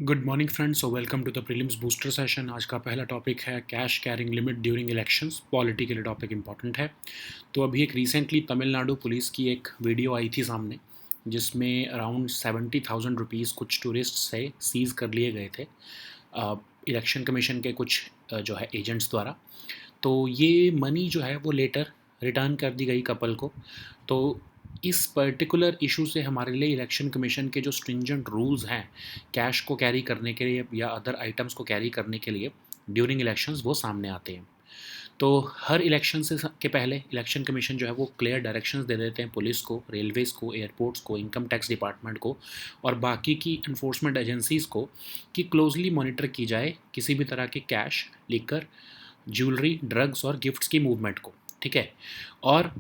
Good morning friends, so welcome to the prelims booster session. आज का पहला topic है cash carrying limit during elections. Polity के लिए टॉपिक इंपॉर्टेंट है। तो अभी एक रिसेंटली तमिलनाडु पुलिस की एक वीडियो आई थी सामने, जिसमें अराउंड 70,000 रुपीज़ कुछ टूरिस्ट से सीज़ कर लिए गए थे इलेक्शन कमीशन के कुछ जो है एजेंट्स द्वारा। तो ये मनी जो है वो लेटर रिटर्न कर दी गई कपल को। तो इस पर्टिकुलर इशू से हमारे लिए इलेक्शन कमीशन के जो स्ट्रिंजेंट रूल्स हैं कैश को कैरी करने के लिए या अदर आइटम्स को कैरी करने के लिए ड्यूरिंग इलेक्शंस वो सामने आते हैं। तो हर इलेक्शन से के पहले इलेक्शन कमीशन जो है वो क्लियर डायरेक्शंस दे देते हैं पुलिस को, रेलवेज़ को, एयरपोर्ट्स को, इनकम टैक्स डिपार्टमेंट को और बाकी की इन्फोर्समेंट एजेंसीज़ को कि क्लोजली मॉनिटर की जाए किसी भी तरह के कैश, लिकर, ज्वेलरी, ड्रग्स और गिफ्ट्स की मूवमेंट को। ठीक है। और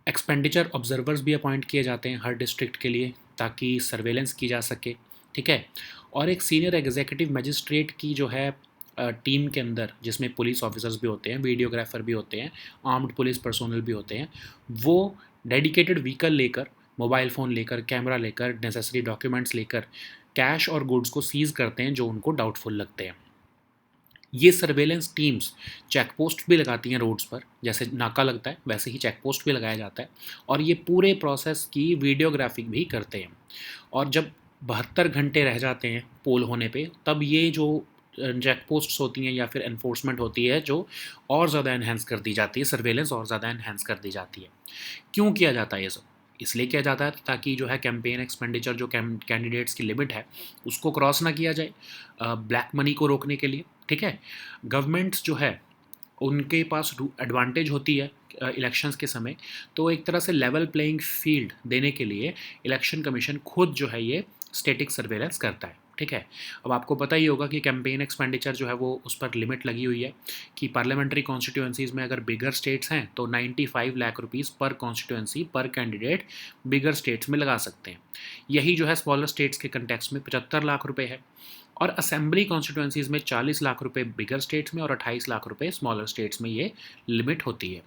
एक्सपेंडिचर ऑब्जर्वर्स भी अपॉइंट किए जाते हैं हर डिस्ट्रिक्ट के लिए ताकि सर्वेलेंस की जा सके। ठीक है। और एक सीनियर एग्जीक्यूटिव मजिस्ट्रेट की जो है टीम के अंदर, जिसमें पुलिस ऑफिसर्स भी होते हैं, वीडियोग्राफर भी होते हैं, आर्म्ड पुलिस पर्सोनल भी होते हैं, वो डेडिकेटेड व्हीकल लेकर, मोबाइल फ़ोन लेकर, कैमरा लेकर, नेसेसरी डॉक्यूमेंट्स लेकर कैश और गुड्स को सीज़ करते हैं जो उनको डाउटफुल लगते हैं। ये सर्वेलेंस टीम्स चेक पोस्ट भी लगाती हैं रोड्स पर, जैसे नाका लगता है वैसे ही चेक पोस्ट भी लगाया जाता है, और ये पूरे प्रोसेस की वीडियोग्राफी भी करते हैं। और जब 72 घंटे रह जाते हैं पोल होने पे, तब ये जो चेक पोस्ट्स होती हैं या फिर एनफोर्समेंट होती है जो और ज़्यादा इन्हेंस कर दी जाती है, सर्वेलेंस और ज़्यादा इन्हेंस कर दी जाती है। क्यों किया जाता है ये सब? इसलिए किया जाता है ताकि जो है कैंपेन एक्सपेंडिचर जो कैंडिडेट्स की लिमिट है उसको क्रॉस ना किया जाए, ब्लैक मनी को रोकने के लिए। ठीक है। गवर्नमेंट्स जो है उनके पास एडवांटेज होती है इलेक्शंस के समय, तो एक तरह से लेवल प्लेइंग फील्ड देने के लिए इलेक्शन कमीशन खुद जो है ये स्टैटिक सर्वेलेंस करता है। ठीक है। अब आपको पता ही होगा कि कैंपेन एक्सपेंडिचर जो है वो उस पर लिमिट लगी हुई है कि पार्लियामेंट्री कॉन्स्टिट्यूंसीज़ में अगर बिगर स्टेट्स हैं तो 95 लाख रुपीज़ पर कॉन्स्टिट्यूंसी पर कैंडिडेट बिगर स्टेट्स में लगा सकते हैं। यही जो है स्मॉलर स्टेट्स के कंटेक्स्ट में 75 लाख रुपए है। और असेंबली कॉन्स्टिट्यूंसीज़ में 40 लाख रुपए बिगर स्टेट्स में और 28 लाख रुपए स्मॉलर स्टेट्स में ये लिमिट होती है।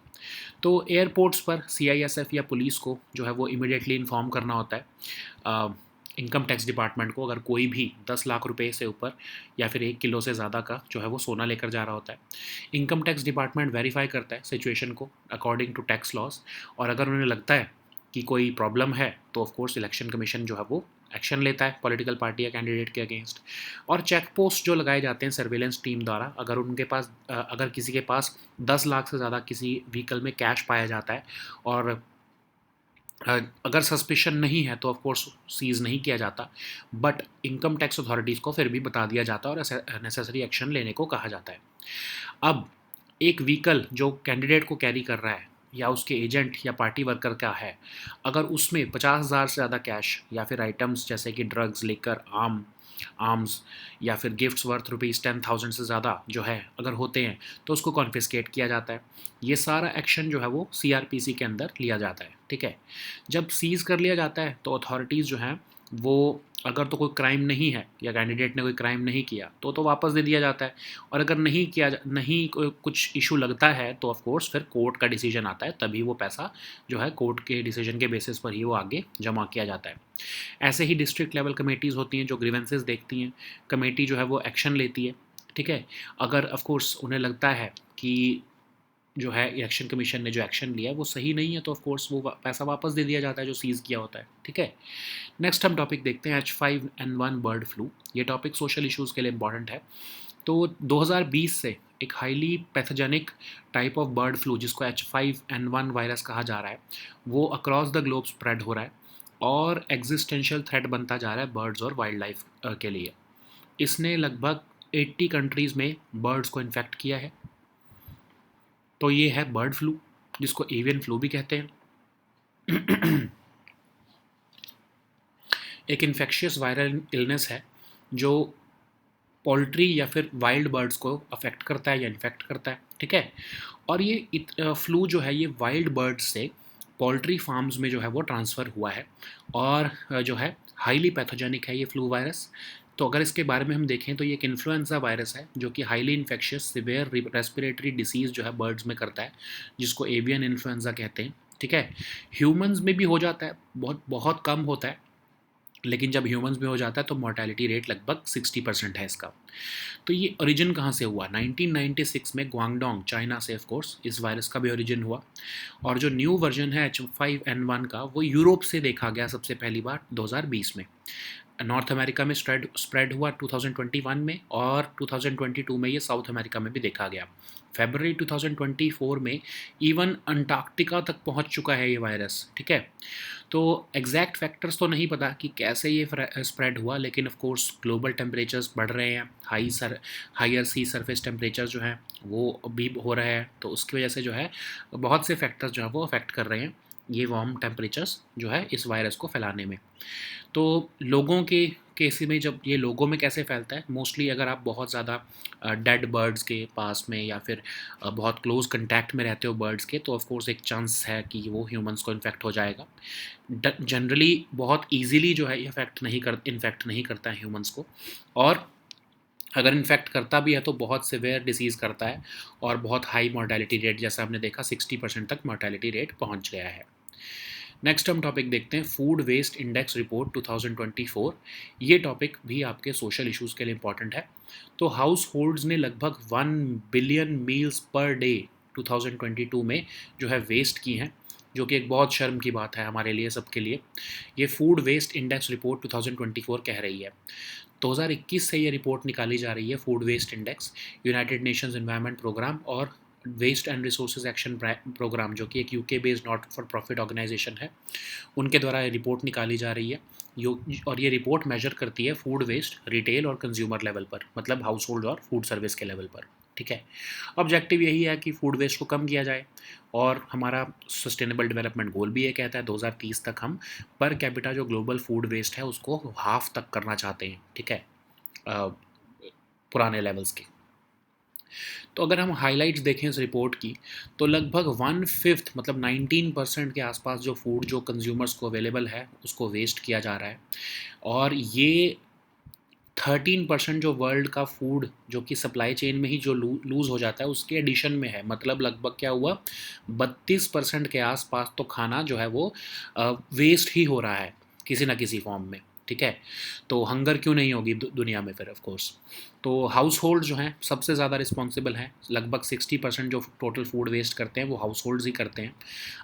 तो एयरपोर्ट्स पर सीआईएसएफ या पुलिस को जो है वो इमीडिएटली इन्फॉर्म करना होता है इनकम टैक्स डिपार्टमेंट को, अगर कोई भी 10 लाख रुपए से ऊपर या फिर 1 किलो से ज़्यादा का जो है वो सोना लेकर जा रहा होता है। इनकम टैक्स डिपार्टमेंट वेरीफाई करता है सिचुएशन को अकॉर्डिंग टू टैक्स लॉज, और अगर उन्हें लगता है कि कोई प्रॉब्लम है तो ऑफ कोर्स इलेक्शन कमीशन जो है वो एक्शन लेता है पॉलिटिकल पार्टी या कैंडिडेट के अगेंस्ट। और चेक पोस्ट जो लगाए जाते हैं सर्वेलेंस टीम द्वारा, अगर उनके पास अगर किसी के पास 10 लाख से ज़्यादा किसी व्हीकल में कैश पाया जाता है और अगर सस्पिशन नहीं है तो ऑफ कोर्स सीज़ नहीं किया जाता, बट इनकम टैक्स अथॉरिटीज़ को फिर भी बता दिया जाता है और नेसेसरी एक्शन लेने को कहा जाता है। अब एक व्हीकल जो कैंडिडेट को कैरी कर रहा है या उसके एजेंट या पार्टी वर्कर का है, अगर उसमें 50,000 से ज़्यादा कैश या फिर आइटम्स जैसे कि ड्रग्स, लिकर, आर्म्स या फिर गिफ्ट्स वर्थ ₹10,000 से ज़्यादा जो है अगर होते हैं तो उसको कॉन्फिस्केट किया जाता है। ये सारा एक्शन जो है वो सीआरपीसी के अंदर लिया जाता है। ठीक है। जब सीज़ कर लिया जाता है तो अथॉरिटीज़ जो हैं वो, अगर तो कोई क्राइम नहीं है या कैंडिडेट ने कोई क्राइम नहीं किया तो वापस दे दिया जाता है, और अगर नहीं कुछ इशू लगता है तो ऑफ कोर्स फिर कोर्ट का डिसीजन आता है, तभी वो पैसा जो है कोर्ट के डिसीजन के बेसिस पर ही वो आगे जमा किया जाता है। ऐसे ही डिस्ट्रिक्ट लेवल कमेटीज़ होती हैं जो ग्रीवेंसेस देखती हैं, कमेटी जो है वो एक्शन लेती है। ठीक है। अगर ऑफ कोर्स उन्हें लगता है कि जो है इलेक्शन कमीशन ने जो एक्शन लिया है वो सही नहीं है तो ऑफ कोर्स वो पैसा वापस दे दिया जाता है जो सीज़ किया होता है। ठीक है। नेक्स्ट हम टॉपिक देखते हैं H5N1 बर्ड फ्लू। ये टॉपिक सोशल इश्यूज़ के लिए इंपॉर्टेंट है। तो 2020 से एक highly pathogenic type of bird flu जिसको H5N1 वायरस कहा जा रहा है वो अक्रॉस द ग्लोब स्प्रेड हो रहा है और एग्जिस्टेंशियल थ्रेट बनता जा रहा है बर्ड्स और वाइल्ड लाइफ के लिए। इसने लगभग 80 कंट्रीज़ में बर्ड्स को इन्फेक्ट किया है। तो ये है बर्ड फ्लू, जिसको एवियन फ्लू भी कहते हैं। एक इन्फेक्शियस वायरल इलनेस है जो पोल्ट्री या फिर वाइल्ड बर्ड्स को अफेक्ट करता है या इन्फेक्ट करता है। ठीक है। और ये फ्लू जो है ये वाइल्ड बर्ड्स से पोल्ट्री फार्म्स में जो है वो ट्रांसफ़र हुआ है, और जो है हाईली पैथोजेनिक है ये फ्लू वायरस। तो अगर इसके बारे में हम देखें तो ये एक इन्फ्लुएंजा वायरस है जो कि highly infectious severe respiratory disease जो है बर्ड्स में करता है, जिसको एवियन इन्फ्लुएंजा कहते हैं। ठीक है। ह्यूमंस में भी हो जाता है, बहुत बहुत कम होता है, लेकिन जब ह्यूमंस में हो जाता है तो मोर्टेलिटी रेट लगभग 60% है इसका। तो ये ओरिजिन कहाँ से हुआ? 1996 में ग्वांगडोंग, चाइना से ऑफ कोर्स इस वायरस का भी ओरिजिन हुआ। और जो न्यू वर्जन है H5N1 का, वो यूरोप से देखा गया सबसे पहली बार 2020 में। नॉर्थ अमेरिका में स्प्रेड हुआ 2021 में, और 2022 में ये साउथ अमेरिका में भी देखा गया। फरवरी 2024 में इवन अंटार्कटिका तक पहुंच चुका है ये वायरस, ठीक है। तो एग्जैक्ट फैक्टर्स तो नहीं पता कि कैसे ये स्प्रेड हुआ, लेकिन ऑफ कोर्स ग्लोबल टेम्परेचर्स बढ़ रहे हैं, हायर सी सरफेस टेम्परेचर जो है वो भी हो रहा है, तो उसकी वजह से जो है बहुत से फैक्टर्स जो है वो अफेक्ट कर रहे हैं ये वार्म टेम्परेचर्स जो है इस वायरस को फैलाने में। तो लोगों के केस में, जब ये लोगों में कैसे फैलता है, मोस्टली अगर आप बहुत ज़्यादा डेड बर्ड्स के पास में या फिर बहुत क्लोज कंटैक्ट में रहते हो बर्ड्स के, तो ऑफ कोर्स एक चांस है कि वो ह्यूमंस को इन्फेक्ट हो जाएगा। जनरली बहुत इजीली जो है ये इन्फेक्ट नहीं करता है ह्यूमंस को, और अगर इन्फेक्ट करता भी है तो बहुत सिवियर डिसीज़ करता है, और बहुत हाई मोर्टेलिटी रेट, जैसा हमने देखा 60% तक मोर्टेलिटी रेट पहुंच गया है। नेक्स्ट हम टॉपिक देखते हैं फूड वेस्ट इंडेक्स रिपोर्ट 2024। ये टॉपिक भी आपके सोशल इश्यूज़ के लिए इम्पॉर्टेंट है। तो हाउस होल्ड्स ने लगभग 1 बिलियन मील्स पर डे 2022 में जो है वेस्ट की हैं, जो कि एक बहुत शर्म की बात है हमारे लिए, सबके लिए। ये फूड वेस्ट इंडेक्स रिपोर्ट 2024 कह रही है। 2021 से ये रिपोर्ट निकाली जा रही है, food waste index, United Nations environment programme और waste and resources action programme, जो कि एक UK based not for profit organisation है, उनके द्वारा ये रिपोर्ट निकाली जा रही है। और ये रिपोर्ट मेजर करती है फूड वेस्ट रिटेल और कंज्यूमर लेवल पर, मतलब हाउस होल्ड और फूड सर्विस के लेवल पर, ठीक है। ऑब्जेक्टिव यही है कि फूड वेस्ट को कम किया जाए, और हमारा सस्टेनेबल डेवलपमेंट गोल भी ये कहता है 2030 तक हम पर कैपिटा जो ग्लोबल फूड वेस्ट है उसको हाफ तक करना चाहते हैं, ठीक है, पुराने लेवल्स के। तो अगर हम हाइलाइट्स देखें इस रिपोर्ट की, तो लगभग 1/5 मतलब 19% के आसपास जो फूड जो कंज्यूमर्स को अवेलेबल है उसको वेस्ट किया जा रहा है। और ये 13% जो वर्ल्ड का फूड जो कि सप्लाई चेन में ही जो लूज़ हो जाता है उसके एडिशन में है। मतलब लगभग क्या हुआ, 32% के आसपास तो खाना जो है वो वेस्ट ही हो रहा है किसी ना किसी फॉर्म में, ठीक है। तो हंगर क्यों नहीं होगी दुनिया में फिर, ऑफ कोर्स। तो हाउस होल्ड जो हैं सबसे ज़्यादा रिस्पॉन्सिबल हैं, लगभग 60% जो टोटल फूड वेस्ट करते हैं वो हाउस होल्ड्स ही करते हैं।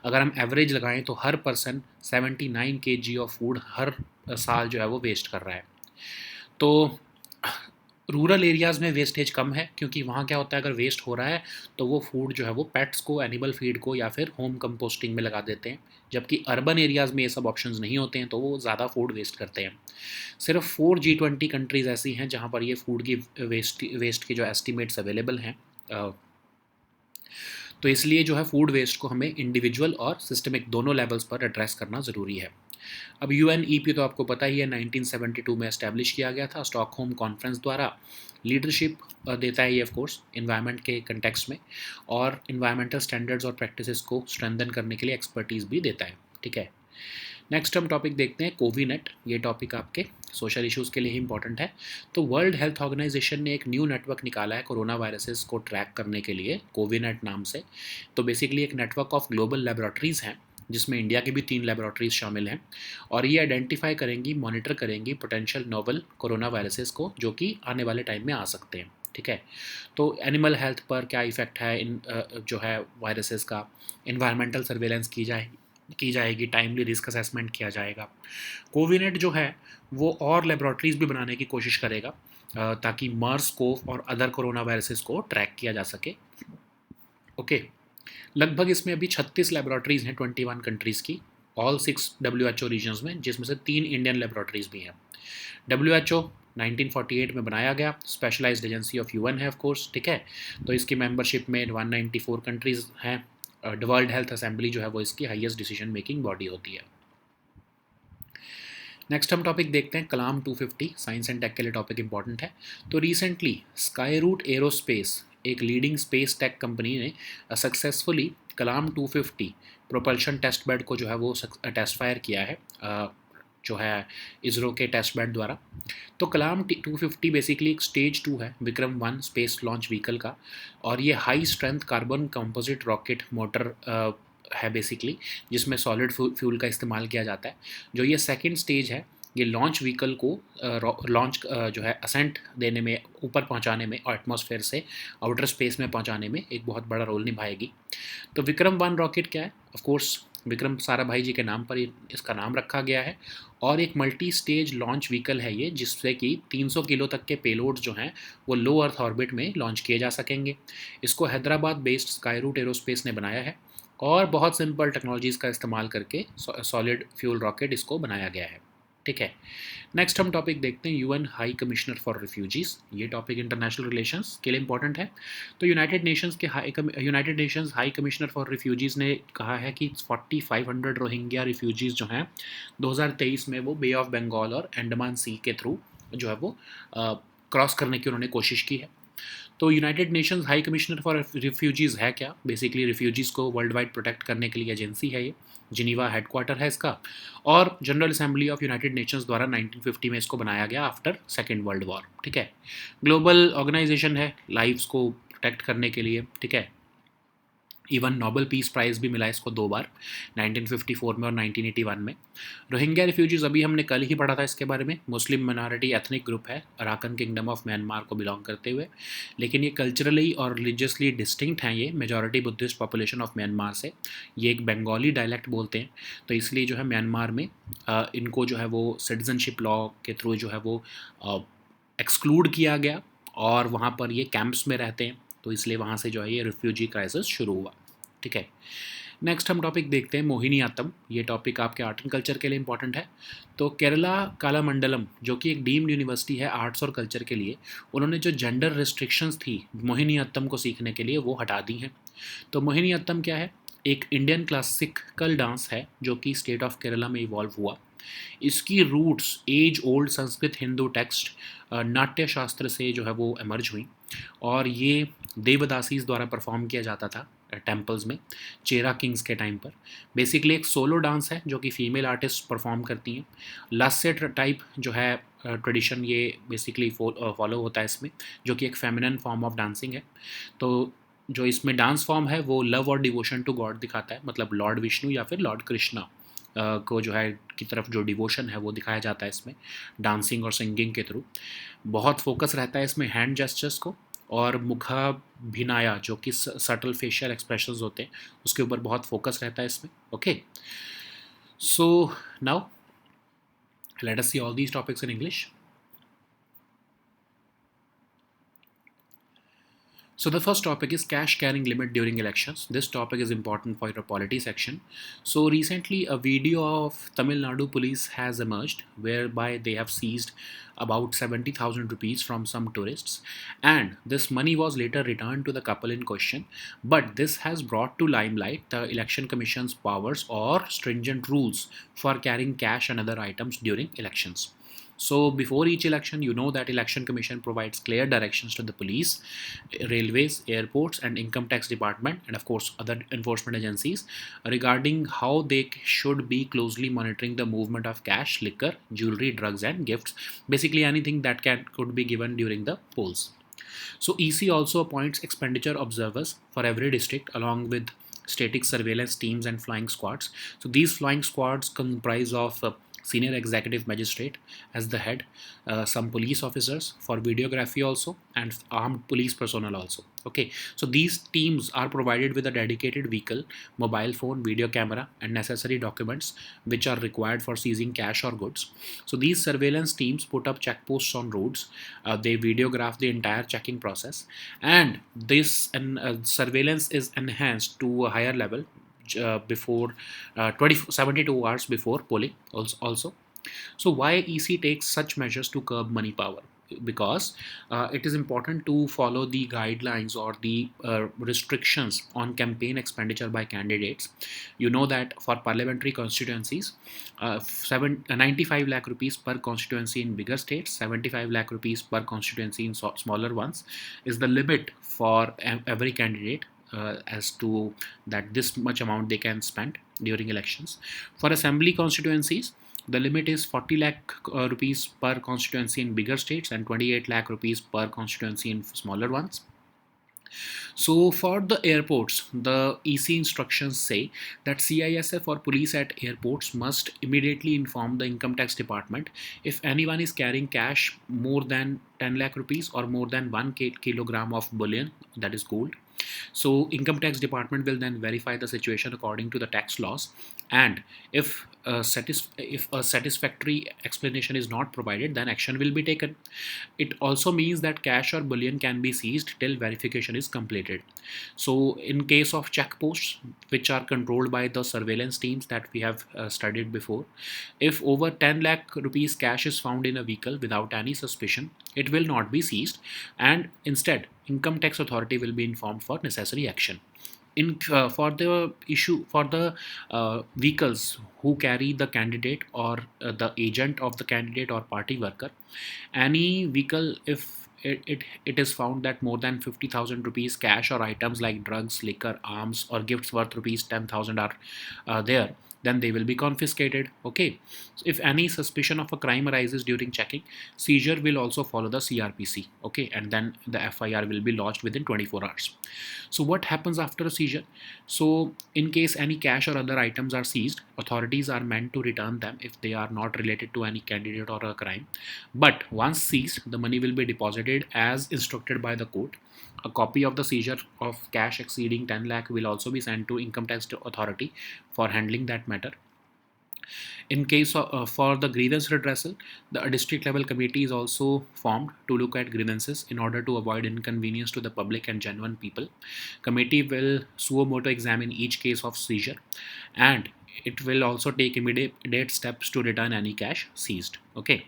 अगर हम एवरेज लगाएं तो हर पर्सन 79 kg ऑफ फूड हर साल जो है वो वेस्ट कर रहा है। तो रूरल एरियाज़ में वेस्टेज कम है, क्योंकि वहाँ क्या होता है, अगर वेस्ट हो रहा है तो वो फूड जो है वो पेट्स को, एनिमल फीड को या फिर होम कंपोस्टिंग में लगा देते हैं। जबकि अर्बन एरियाज़ में ये सब ऑप्शंस नहीं होते हैं, तो वो ज़्यादा फूड वेस्ट करते हैं। सिर्फ 4 G20 कंट्रीज़ ऐसी हैं जहाँ पर ये फूड की वेस्ट के जो एस्टिमेट्स अवेलेबल हैं। तो इसलिए जो है फूड वेस्ट को हमें इंडिविजुअल और सिस्टमिक दोनों लेवल्स पर एड्रेस करना ज़रूरी है। अब UNEP तो आपको पता ही है 1972 में एस्टैब्लिश किया गया था स्टॉकहोम कॉन्फ्रेंस द्वारा। लीडरशिप देता है ये ऑफ कोर्स इन्वायरमेंट के कंटेक्स्ट में, और इन्वायरमेंटल स्टैंडर्ड्स और प्रैक्टिसेस को स्ट्रेंथन करने के लिए एक्सपर्टीज़ भी देता है, ठीक है। नेक्स्ट हम टॉपिक देखते हैं कोविनेट। ये टॉपिक आपके सोशल इश्यूज़ के लिए ही इंपॉर्टेंट है। तो वर्ल्ड हेल्थ ऑर्गेनाइजेशन ने एक न्यू नेटवर्क निकाला है कोरोना वायरसेस को ट्रैक करने के लिए, कोविनेट नाम से। तो बेसिकली एक नेटवर्क ऑफ ग्लोबल लेबोरेटरीज़ हैं, जिसमें इंडिया की भी 3 लेबोरेटरीज शामिल हैं, और ये आइडेंटिफाई करेंगी, मॉनिटर करेंगी पोटेंशियल नोवल कोरोना वायरसेस को, जो कि आने वाले टाइम में आ सकते हैं, ठीक है। तो एनिमल हेल्थ पर क्या इफ़ेक्ट है इन जो है वायरसेस का, इन्वायरमेंटल सर्वेलेंस की जाएगी, टाइमली रिस्क असेसमेंट किया जाएगा। कोविनेट जो है वो और लेबोरेटरीज भी बनाने की कोशिश करेगा, ताकि मर्स कोव और अदर कोरोना वायरसेस को ट्रैक किया जा सके, ओके। लगभग इसमें अभी 36 लेबोरेटरीज़ हैं 21 कंट्रीज़ की, ऑल 6 WHO रीजन्स में, जिसमें से 3 इंडियन लेबोरेटरीज़ भी हैं। WHO 1948 में बनाया गया, स्पेशलाइज्ड एजेंसी ऑफ UN है ऑफ कोर्स, ठीक है। तो इसकी मेंबरशिप में 194 कंट्रीज़ हैं। वर्ल्ड हेल्थ असेंबली जो है वो इसकी हाईएस्ट डिसीजन मेकिंग बॉडी होती है। नेक्स्ट हम टॉपिक देखते हैं कलाम 250, साइंस एंड टेक के लिए टॉपिक इंपॉर्टेंट है। तो रिसेंटली स्काई रूट एरोस्पेस, एक लीडिंग स्पेस टेक कंपनी ने सक्सेसफुली कलाम 250 प्रोपल्शन टेस्ट बेड को जो है वो टेस्ट फायर किया है, जो है इसरो के टेस्ट बेड द्वारा। तो कलाम 250 बेसिकली एक स्टेज 2 है विक्रम 1 स्पेस लॉन्च व्हीकल का, और ये high strength carbon composite rocket motor है बेसिकली, जिसमें सॉलिड फ्यूल का इस्तेमाल किया जाता है। जो ये सेकंड स्टेज है ये लॉन्च व्हीकल को लॉन्च जो है असेंट देने में, ऊपर पहुंचाने में, एटमॉस्फेयर से आउटर स्पेस में पहुंचाने में एक बहुत बड़ा रोल निभाएगी। तो विक्रम 1 रॉकेट क्या है? ऑफ कोर्स विक्रम साराभाई जी के नाम पर इसका नाम रखा गया है, और एक मल्टी स्टेज लॉन्च व्हीकल है ये, जिससे कि 300 किलो तक के पेलोड्स जो हैं वो लो अर्थ ऑर्बिट में लॉन्च किए जा सकेंगे। इसको हैदराबाद बेस्ड स्काईरूट एरोस्पेस ने बनाया है, और बहुत सिंपल टेक्नोलॉजीज़ का इस्तेमाल करके सॉलिड फ्यूल रॉकेट इसको बनाया गया है। ठीक है, नेक्स्ट हम टॉपिक देखते हैं UN high commissioner for refugees. ये टॉपिक इंटरनेशनल रिलेशंस के लिए इंपॉर्टेंट है। तो United Nations high commissioner for refugees ने कहा है कि 4500 रोहिंग्या रिफ्यूजीज़ जो हैं 2023 में वो बे ऑफ बंगाल और अंडमान सी के थ्रू जो है वो क्रॉस करने की उन्होंने कोशिश की है। तो United Nations high commissioner for refugees है क्या? बेसिकली रिफ्यूजीज़ को वर्ल्ड वाइड प्रोटेक्ट करने के लिए एजेंसी है ये, जिनीवा हेडक्वार्टर है इसका, और general assembly of United Nations द्वारा 1950 में इसको बनाया गया आफ्टर सेकेंड वर्ल्ड वॉर। ठीक है, ग्लोबल ऑर्गेनाइजेशन है लाइव्स को प्रोटेक्ट करने के लिए। ठीक है, इवन नोबेल पीस प्राइज़ भी मिला इसको 2 बार, 1954 में और 1981 में। रोहिंग्या रिफ्यूजीज़ अभी हमने कल ही पढ़ा था इसके बारे में, मुस्लिम माइनॉरिटी एथनिक ग्रुप है अराकन किंगडम ऑफ म्यांमार को बिलोंग करते हुए, लेकिन ये कल्चरली और रिलीजियसली डिस्टिंक्ट हैं, ये majority Buddhist population of Myanmar से। ये एक बंगाली डायलेक्ट बोलते हैं, तो इसलिए जो है म्यांमार में इनको जो है वो सिटीजनशिप लॉ के थ्रू जो है वो एक्सक्लूड किया गया, और वहाँ पर ये कैंप्स में रहते हैं, तो इसलिए वहाँ से जो है ये रिफ्यूजी क्राइसिस शुरू हुआ। ठीक है, नेक्स्ट हम टॉपिक देखते हैं मोहिनी आत्तम। ये टॉपिक आपके आर्ट एंड कल्चर के लिए इंपॉर्टेंट है। तो केरला कालामंडलम जो कि एक डीम्ड यूनिवर्सिटी है आर्ट्स और कल्चर के लिए, उन्होंने जो जेंडर रिस्ट्रिक्शंस थी मोहिनी आत्तम को सीखने के लिए वो हटा दी हैं। तो मोहिनी आत्तम क्या है? एक इंडियन क्लासिकल डांस है जो कि स्टेट ऑफ केरला में इवॉल्व हुआ। इसकी roots as old Sanskrit Hindu text Natya Shastra से जो है वो एमर्ज हुई, और ये देवदासीज द्वारा परफॉर्म किया जाता था टेम्पल्स में चेरा किंग्स के टाइम पर। बेसिकली एक सोलो डांस है जो कि फीमेल आर्टिस्ट परफॉर्म करती हैं। लास्ट टाइप जो है ट्रेडिशन ये बेसिकली फॉलो होता है इसमें, जो कि एक फेमिनिन फॉर्म ऑफ डांसिंग है। तो जो इसमें डांस फॉर्म है वो लव और डिवोशन टू गॉड दिखाता है, मतलब लॉर्ड विष्णु या फिर लॉर्ड कृष्णा को जो है की तरफ जो डिवोशन है वो दिखाया जाता है इसमें डांसिंग और सिंगिंग के थ्रू। बहुत फोकस रहता है इसमें हैंड जेस्चर्स को, और मुखाभिनया जो कि सटल फेशियल एक्सप्रेशंस होते हैं उसके ऊपर बहुत फोकस रहता है इसमें। Okay, so now let us see all these topics in English. So the first topic is cash carrying limit during elections. This topic is important for your polity section. So recently a video of Tamil Nadu police has emerged whereby they have seized about 70,000 rupees from some tourists, and this money was later returned to the couple in question. But this has brought to limelight the Election Commission's powers or stringent rules for carrying cash and other items during elections. So before each election, you know that Election Commission provides clear directions to the police, railways, airports, and income tax department, and of course other enforcement agencies regarding how they should be closely monitoring the movement of cash, liquor, jewelry, drugs, and gifts. Basically anything that could be given during the polls. So EC also appoints expenditure observers for every district along with static surveillance teams and flying squads. So these flying squads comprise of senior executive magistrate as the head, some police officers for videography also, and armed police personnel also. Okay, so these teams are provided with a dedicated vehicle, mobile phone, video camera, and necessary documents which are required for seizing cash or goods. So these surveillance teams put up checkposts on roads, they videograph the entire checking process, and this surveillance is enhanced to a higher level before 72 hours before polling also. So why EC takes such measures to curb money power? Because it is important to follow the guidelines or the restrictions on campaign expenditure by candidates. You know that for parliamentary constituencies, 95 lakh rupees per constituency in bigger states, 75 lakh rupees per constituency in smaller ones is the limit for every candidate, as to that this much amount they can spend during elections. For assembly constituencies, the limit is 40 lakh rupees per constituency in bigger states and 28 lakh rupees per constituency in smaller ones. So for the airports, the EC instructions say that CISF or police at airports must immediately inform the income tax department if anyone is carrying cash more than 10 lakh rupees or more than 1 kilogram of bullion, that is gold. So income tax department will then verify the situation according to the tax laws, and if a satisfactory explanation is not provided, then action will be taken. It also means that cash or bullion can be seized till verification is completed. So in case of checkposts, which are controlled by the surveillance teams that we have studied before, if over 10 lakh rupees cash is found in a vehicle without any suspicion, it will not be seized, and instead income tax authority will be informed for necessary action. In For the issue for the vehicles who carry the candidate or the agent of the candidate or party worker, any vehicle, if it is found that more than 50,000 rupees cash or items like drugs, liquor, arms, or gifts worth rupees 10,000 are there, then they will be confiscated. Okay. So if any suspicion of a crime arises during checking, seizure will also follow the CRPC. Okay, and then the FIR will be lodged within 24 hours. So what happens after a seizure? So in case any cash or other items are seized, authorities are meant to return them if they are not related to any candidate or a crime. But once seized, the money will be deposited as instructed by the court. A copy of the seizure of cash exceeding 10 lakh will also be sent to income tax authority for handling that matter. In case of, for the grievance redressal, the district level committee is also formed to look at grievances in order to avoid inconvenience to the public and genuine people. Committee will suo motu examine each case of seizure, and it will also take immediate steps to return any cash seized. Okay.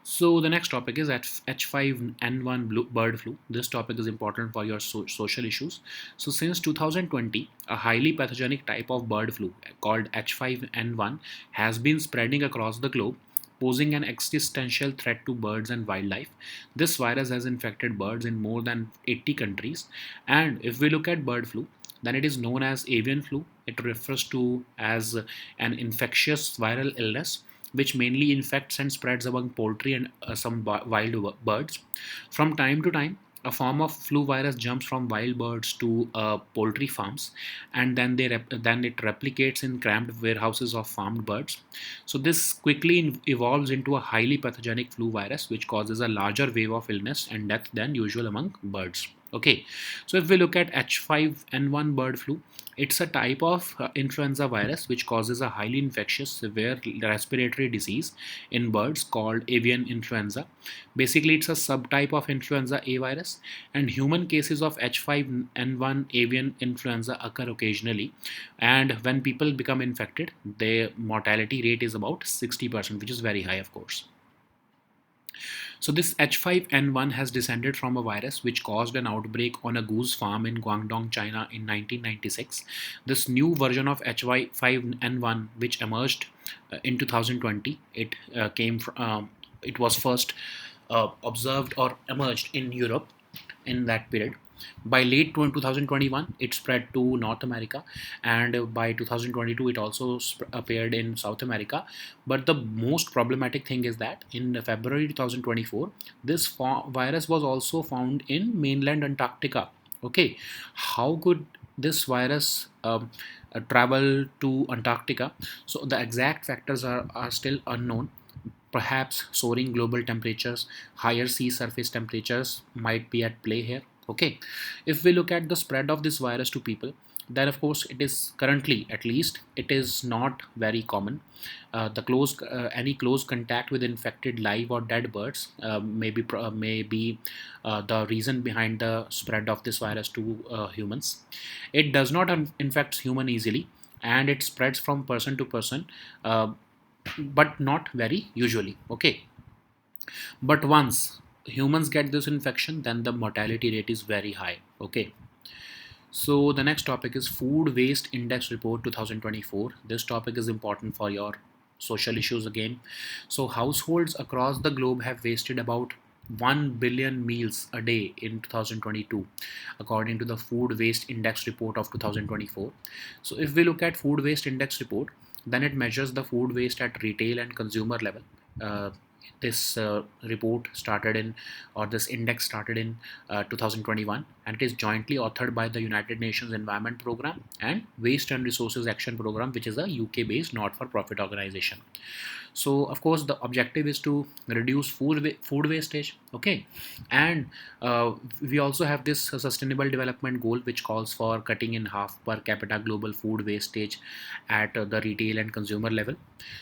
So the next topic is at H5N1 bird flu. This topic is important for your social issues. So since 2020, a highly pathogenic type of bird flu called H5N1 has been spreading across the globe, posing an existential threat to birds and wildlife. This virus has infected birds in more than 80 countries. And if we look at bird flu, then it is known as avian flu. It refers to as an infectious viral illness which mainly infects and spreads among poultry and some wild birds. From time to time, a form of flu virus jumps from wild birds to poultry farms, and then it replicates in cramped warehouses of farmed birds. So this quickly evolves into a highly pathogenic flu virus, which causes a larger wave of illness and death than usual among birds. Okay, so if we look at H5N1 bird flu, it's a type of influenza virus which causes a highly infectious, severe respiratory disease in birds called avian influenza. Basically, it's a subtype of influenza A virus, and human cases of H5N1 avian influenza occur occasionally. And when people become infected, their mortality rate is about 60%, which is very high, of course. So this H5N1 has descended from a virus which caused an outbreak on a goose farm in Guangdong, China in 1996. This new version of H5N1, which emerged in 2020, it was first observed or emerged in Europe in that period. By late 2021, it spread to North America, and by 2022, it also appeared in South America. But the most problematic thing is that in February 2024, this virus was also found in mainland Antarctica. Okay, how could this virus travel to Antarctica? So the exact factors are still unknown. Perhaps soaring global temperatures, higher sea surface temperatures might be at play here. Okay, if we look at the spread of this virus to people, then of course it is currently, at least, it is not very common. Any close contact with infected live or dead birds may be the reason behind the spread of this virus to humans. It does not infect human easily, and it spreads from person to person. But not very usually. Okay, but once humans get this infection, then the mortality rate is very high. Okay, so the next topic is food waste index report 2024. This topic is important for your social issues again. So households across the globe have wasted about 1 billion meals a day in 2022, according to the food waste index report of 2024. So if we look at food waste index report, then it measures the food waste at retail and consumer level. uh, This report started in, or this index started in 2021, and it is jointly authored by the United Nations Environment Program and Waste and Resources Action Program, which is a UK-based not-for-profit organization. So of course the objective is to reduce food wastage, okay, and we also have this sustainable development goal which calls for cutting in half per capita global food wastage at the retail and consumer level.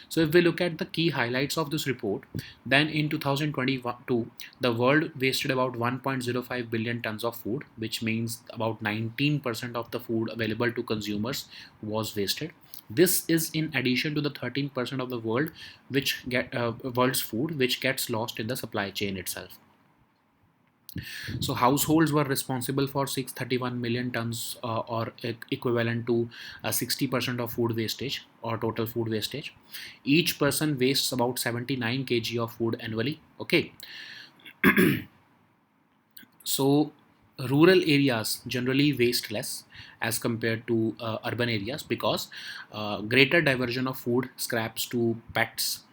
So if we look at the key highlights of this report, then in 2022 the world wasted about 1.05 billion tons of food, which means about 19% of the food available to consumers was wasted. This is in addition to the 13% of the world's food which gets lost in the supply chain itself. So households were responsible for 631 million tons or equivalent to 60% of food wastage or total food wastage. Each person wastes about 79 kg of food annually. Okay. So rural areas generally waste less as compared to urban areas because greater diversion of food scraps to pets,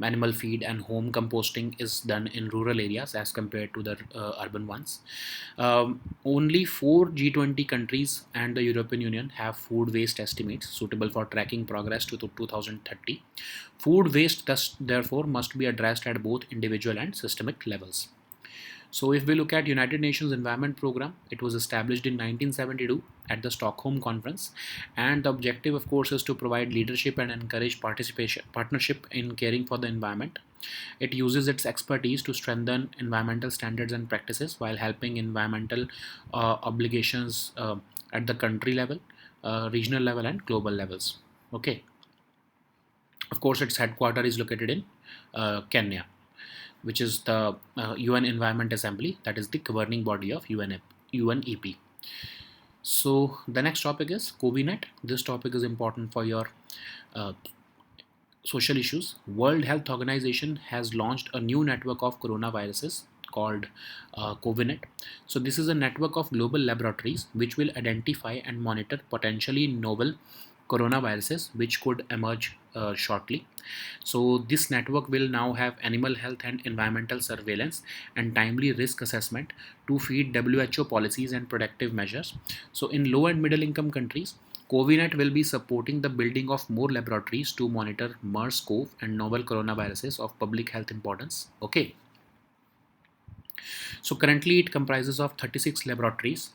animal feed and home composting is done in rural areas as compared to the urban ones. Only 4 G20 countries and the European Union have food waste estimates suitable for tracking progress to 2030. Food waste thus therefore must be addressed at both individual and systemic levels. So if we look at United Nations Environment Program, it was established in 1972 at the Stockholm Conference, and the objective of course is to provide leadership and encourage partnership in caring for the environment. It uses its expertise to strengthen environmental standards and practices while helping environmental obligations at the country level, regional level and global levels. Okay. Of course, its headquarters is located in Kenya, which is the UN Environment Assembly, that is the governing body of UNEP. So the next topic is COVIDNet. This topic is important for your uh, social issues. World Health Organization has launched a new network of coronaviruses called COVIDNet. So this is a network of global laboratories which will identify and monitor potentially novel coronaviruses which could emerge shortly. So this network will now have animal health and environmental surveillance and timely risk assessment to feed WHO policies and protective measures. So in low and middle income countries, COVIDNet will be supporting the building of more laboratories to monitor MERS-CoV and novel coronaviruses of public health importance. Okay. So currently it comprises of 36 laboratories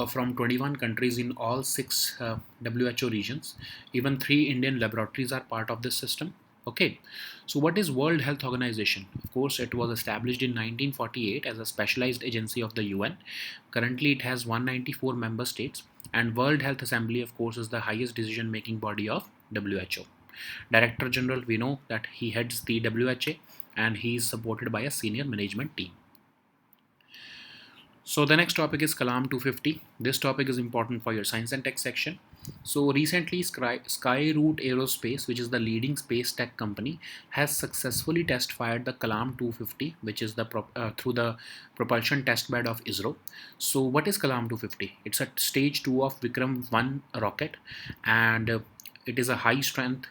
from 21 countries in all 6 WHO regions. Even 3 Indian laboratories are part of this system. Okay, so what is World Health Organization? Of course, it was established in 1948 as a specialized agency of the UN. Currently, it has 194 member states, and World Health Assembly, of course, is the highest decision-making body of WHO. Director General, we know that he heads the WHA, and he is supported by a senior management team. So the next topic is Kalam 250. This topic is important for your science and tech section. So recently Skyroot Aerospace, which is the leading space tech company, has successfully test fired the Kalam 250, which is the through the propulsion test bed of ISRO. So what is Kalam 250? It's a stage 2 of Vikram 1 rocket, and it is a high strength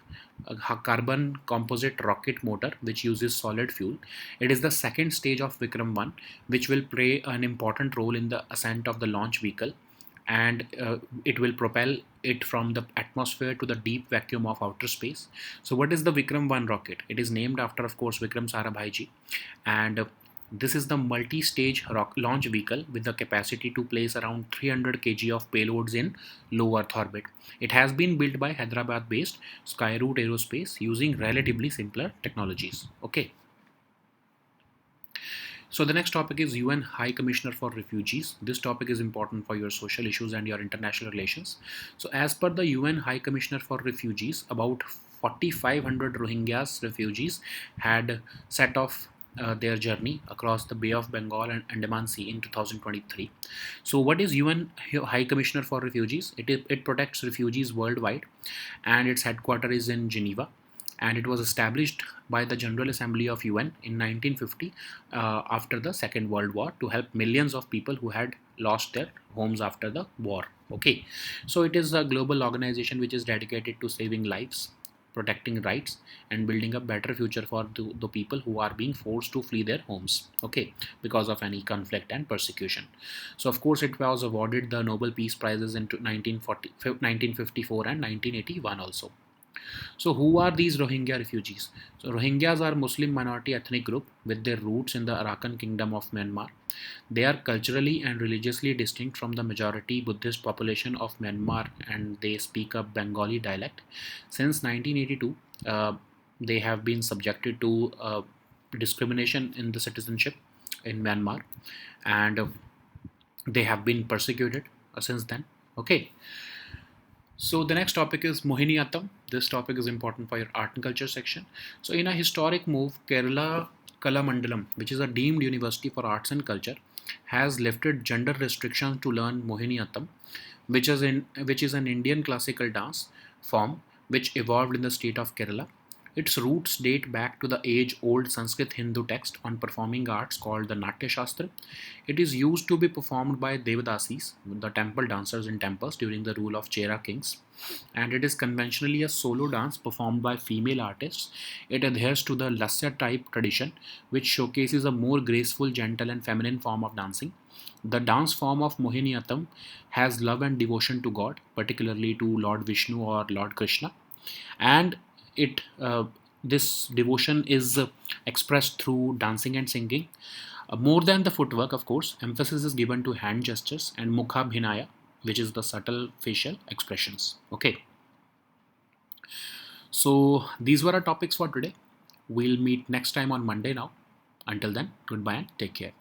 carbon composite rocket motor which uses solid fuel. It is the second stage of Vikram 1, which will play an important role in the ascent of the launch vehicle, and it will propel it from the atmosphere to the deep vacuum of outer space. So what is the Vikram 1 rocket? It is named after, of course, Vikram Sarabhai ji, and this is the multi-stage launch vehicle with the capacity to place around 300 kg of payloads in low Earth orbit. It has been built by Hyderabad-based Skyroot Aerospace using relatively simpler technologies. Okay. So the next topic is UN High Commissioner for Refugees. This topic is important for your social issues and your international relations. So as per the UN High Commissioner for Refugees, about 4,500 Rohingyas refugees had set off their journey across the Bay of Bengal and Andaman Sea in 2023. So what is UN High Commissioner for Refugees? It protects refugees worldwide, and its headquarters is in Geneva, and it was established by the General Assembly of UN in 1950 after the Second World War to help millions of people who had lost their homes after the war. Okay, so it is a global organization which is dedicated to saving lives, protecting rights, and building a better future for the people who are being forced to flee their homes, okay, because of any conflict and persecution. So of course it was awarded the Nobel Peace Prizes in 1954 and 1981 also. So who are these Rohingya refugees? So Rohingyas are Muslim minority ethnic group with their roots in the Arakan Kingdom of Myanmar. They are culturally and religiously distinct from the majority Buddhist population of Myanmar, and they speak a Bengali dialect. Since 1982, they have been subjected to discrimination in the citizenship in Myanmar, and they have been persecuted since then. Okay. So the next topic is Mohiniyattam. This topic is important for your art and culture section. So in a historic move, Kerala Kalamandalam, which is a deemed university for arts and culture, has lifted gender restrictions to learn Mohiniyattam, which is an Indian classical dance form which evolved in the state of Kerala. Its roots date back to the age-old Sanskrit Hindu text on performing arts called the Natya Shastra. It is used to be performed by Devadasis, the temple dancers in temples during the rule of Chera kings, and it is conventionally a solo dance performed by female artists. It adheres to the Lasya type tradition, which showcases a more graceful, gentle, and feminine form of dancing. The dance form of Mohiniyattam has love and devotion to God, particularly to Lord Vishnu or Lord Krishna, and it this devotion is expressed through dancing and singing. More than the footwork, of course, emphasis is given to hand gestures and mukha bhinaya, which is the subtle facial expressions. Okay, so these were our topics for today. We'll meet next time on Monday now. Until then, goodbye and take care.